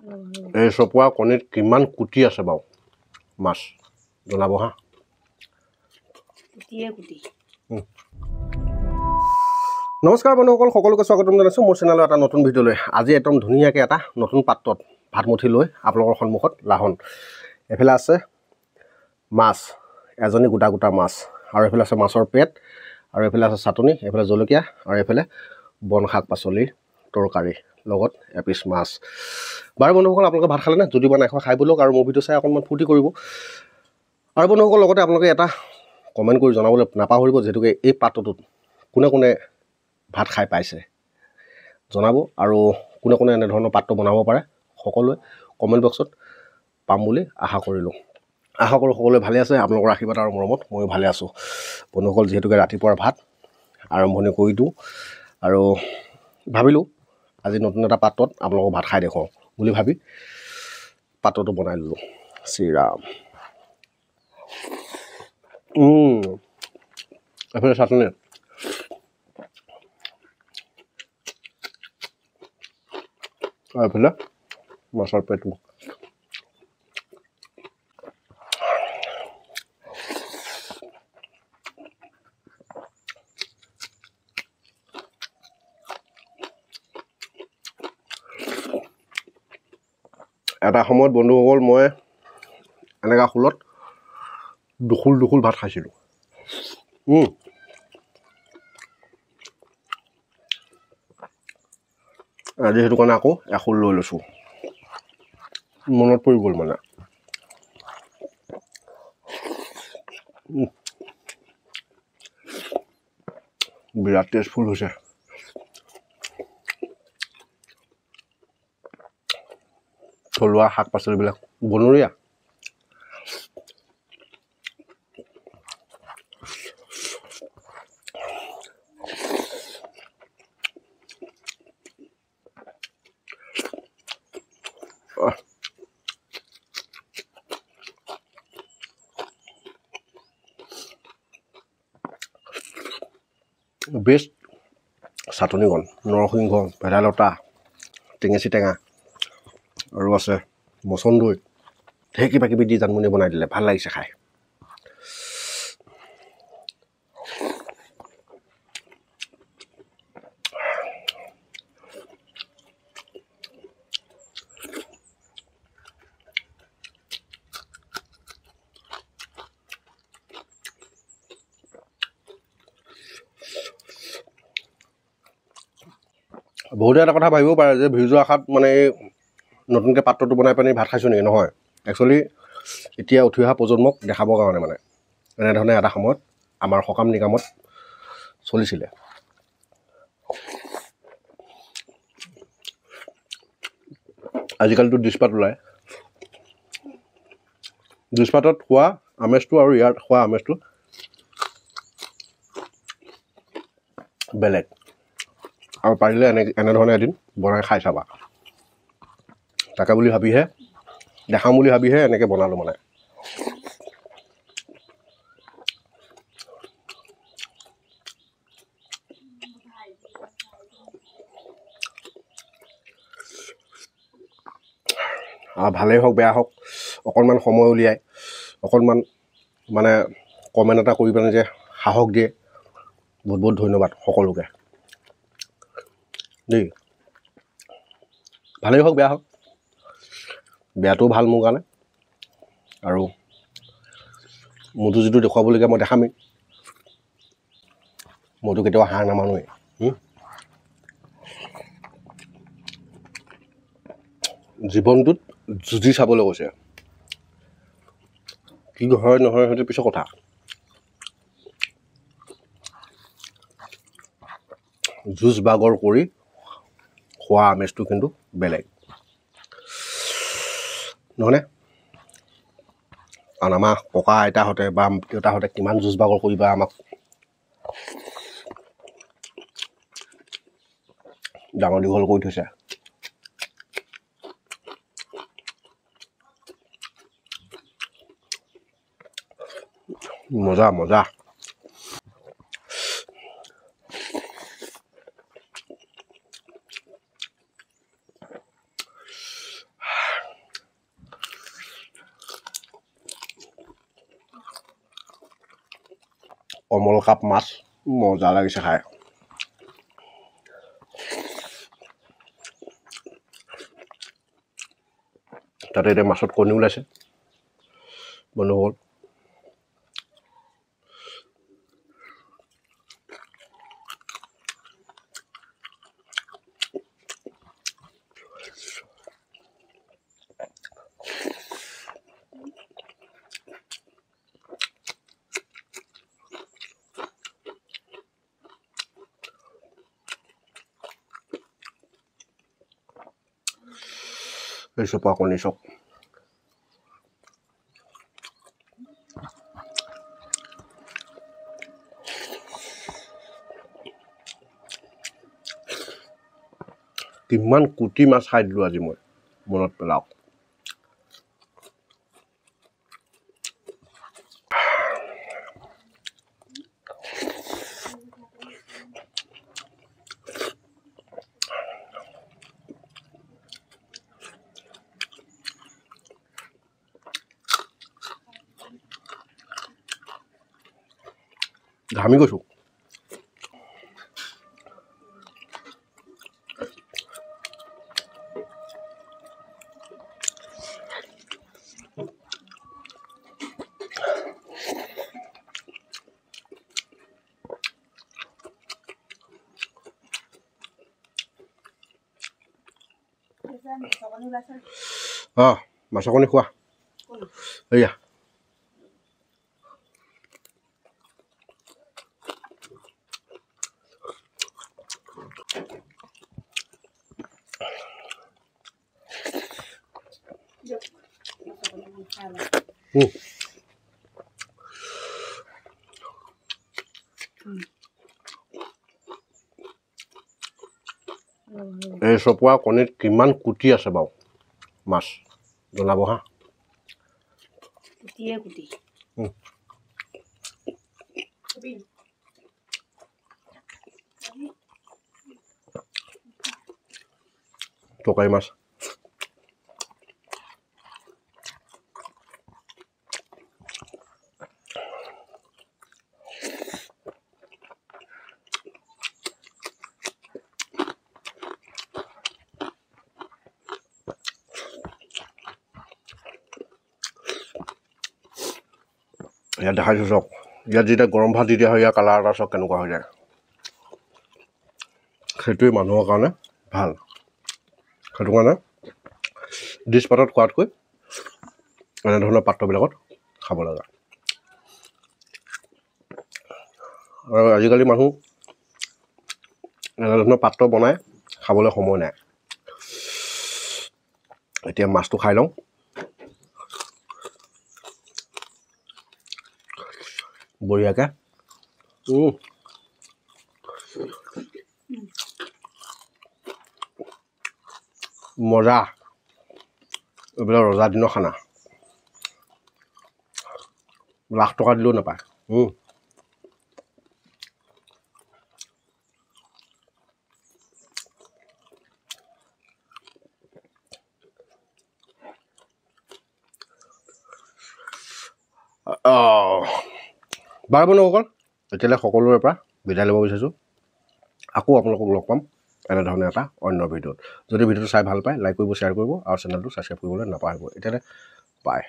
এই চপোৱা কণীত কিমান কুটি আছে বাৰু মাছ জনাব হা নমস্কাৰ বন্ধুসকল সকলোকে স্বাগতম জনাইছোঁ মোৰ চেনেলৰ এটা নতুন ভিডিঅ'লৈ আজি একদম ধুনীয়াকৈ এটা নতুন পাত্ৰত ভাতমুঠি লৈ আপোনালোকৰ সন্মুখত লাহন এফালে আছে মাছ এজনী গোটা গোটা মাছ আৰু এফালে আছে মাছৰ পেট আৰু এফালে আছে চাটনি এফালে জলকীয়া আৰু এফালে বন শাক পাচলিৰ তৰকাৰী লগত এপিচ মাছ বাৰু বন্ধুসকল আপোনালোকে ভাত খালে নে যদি বা নাইখোৱা খাই বলক আৰু মোৰ ভিডিঅ' চাই অকণমান ফূৰ্তি কৰিব আৰু বন্ধুসকল লগতে আপোনালোকে এটা কমেণ্ট কৰি জনাবলৈ নাপাহৰিব যিহেতুকে এই পাত্ৰটোত কোনে কোনে ভাত খাই পাইছে জনাব আৰু কোনে কোনে এনেধৰণৰ পাত্ৰ বনাব পাৰে সকলোৱে কমেণ্ট বক্সত পাম বুলি আশা কৰিলোঁ আশা কৰোঁ সকলোৱে ভালে আছে আপোনালোকৰ আশীৰ্বাদ আৰু মৰমত ময়ো ভালে আছোঁ বন্ধুসকল যিহেতুকে ৰাতিপুৱাৰ ভাত আৰম্ভণি কৰি দিওঁ আৰু ভাবিলোঁ আজি নতুন এটা পাত্ৰত আপোনালোকক ভাত খাই দেখুৱাওঁ বুলি ভাবি পাত্ৰটো বনাই ল'লোঁ শ্ৰীৰাম এফালে চাটনি আৰু এফালে মাছৰ পেটটো এটা সময়ত বন্ধুসকল মই এনেকুৱা খোলত দুখুল ভাত খাইছিলোঁ আজি সেইটো কাৰণে আকৌ এখোল লৈ লৈছোঁ মনত পৰি গ'ল মানে বিৰাট টেষ্টফুল হৈছে থলুৱা শাক পাচলিবিলাক বনৰীয়া বেষ্ট চাটনিকণ নৰসিংহ ভেদাইলতা টেঙেচি টেঙা আৰু আছে মচন্দৈ ঢেৰ কিবা কিবি দি জানমুনি বনাই দিলে ভাল লাগিছে খাই বহুতে এটা কথা ভাবিব পাৰে যে ভিজুৱা আশাত মানে নতুনকৈ পাত্ৰটো বনাই পানি ভাত খাইছোঁ নেকি নহয় একচুৱেলি এতিয়া উঠি অহা প্ৰজন্মক দেখাবৰ কাৰণে মানে এনেধৰণে এটা সময়ত আমাৰ সকাম নিকামত চলিছিলে আজিকালিতো ডিছপাত ওলায় ডিছপাতত খোৱা আমেজটো আৰু ইয়াত খোৱা আমেজটো বেলেগ আৰু পাৰিলে এনেধৰণে এদিন বনাই খাই চাবা তাকে বুলি ভাবিহে দেখাম বুলি ভাবিহে এনেকৈ বনালোঁ মানে ভালেই হওক বেয়া হওক অকণমান সময় উলিয়াই অকণমান মানে কমেণ্ট এটা কৰি পেলাই যে সাহস দিয়ে বহুত বহুত ধন্যবাদ সকলোকে দেই ভালেই হওক বেয়া হওক বেয়াটোও ভাল মোৰ কাৰণে আৰু মোৰতো যিটো দেখুৱাবলগীয়া মই দেখামেই মইতো কেতিয়াও হাৰ নামানোৱেই জীৱনটোত যুঁজি চাবলৈ কৈছে কি হয় নহয় সেইটো পিছৰ কথা যুঁজ বাগৰ কৰি খোৱা আমেজটো কিন্তু বেলেগ নহয়নে কাৰণ আমাৰ ককা আইতাহঁতে বা দেউতাহঁতে কিমান যুঁজ বাগৰ কৰিবা আমাক ডাঙৰ দীঘল কৰি থৈছে মজা মজা কমল কাপ মাছ মজা লাগিছে খাই তাতে এতিয়া মাছত কণী ওলাইছে বন্ধুসকল এই চপা কণী চপ কিমান কোটি মাছ খাই দিলোঁ আজি মই মনত পেলাওক ঘামি গৈছোঁ মাছৰ কণী খোৱা এয়া এই চপোৱা কণীত কিমান কুটি আছে বাৰু মাছ জনাব হা তৰকাৰী মাছ ইয়াত দেখাইছোঁ চাওক ইয়াত যেতিয়া গৰম ভাত দি দিয়া হয় ইয়াৰ কালাৰ এটা চাওক কেনেকুৱা হৈ যায় সেইটোৱে মানুহৰ কাৰণে ভাল সেইটো কাৰণে ডিছ পাতত খোৱাতকৈ এনেধৰণৰ পাত্ৰবিলাকত খাব লাগে আৰু আজিকালি মানুহ এনেধৰণৰ পাত্ৰ বনাই খাবলৈ সময় নাই এতিয়া মাছটো খাই লওঁ বঢ়িয়াকৈ মজা এইবিলাক ৰজা দিনৰ খানা লাখ টকা দিলেও নাপায় বাৰু বন্ধুসকল এতিয়ালৈ সকলোৰে পৰা বিদায় ল'ব বিচাৰিছোঁ আকৌ আপোনালোকক লগ পাম এনেধৰণে এটা অন্য ভিডিঅ'ত যদি ভিডিঅ'টো চাই ভাল পায় লাইক কৰিব শ্বেয়াৰ কৰিব আৰু চেনেলটো ছাবস্ক্ৰাইব কৰিবলৈ নাপাহৰিব এতিয়ালৈ বাই